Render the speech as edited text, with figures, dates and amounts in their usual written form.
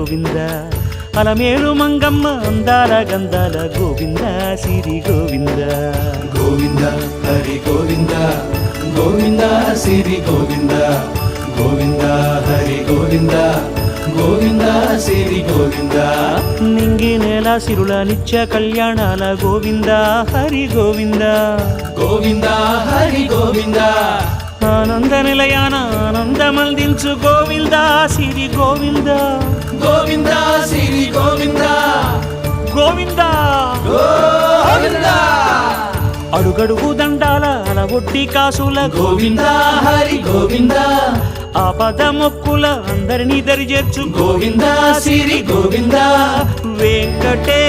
గోవింద అలమేలు మంగమ్మ అందాల గంధాల గోవింద సిరి గోవింద గోవింద హరి గోవింద గోవింద సిరి గోవింద గోవింద హరి గోవింద గోవింద సిరి గోవింద నింగి నేల సిరుల నిత్య కళ్యాణాల గోవింద హరి గోవింద గోవింద హరి గోవింద ఆనంద నిలయాన ఆనందమందించు గోవింద సిరి గోవింద గోవింద సిరి గోవింద గోవింద గోవింద అడుగడుగు దండాల అలవొట్టి కాసుల గోవింద హరి గోవింద ఆపద మొక్కుల అందరినీ దరి చేర్చు గోవింద సిరి గోవింద వెంకటే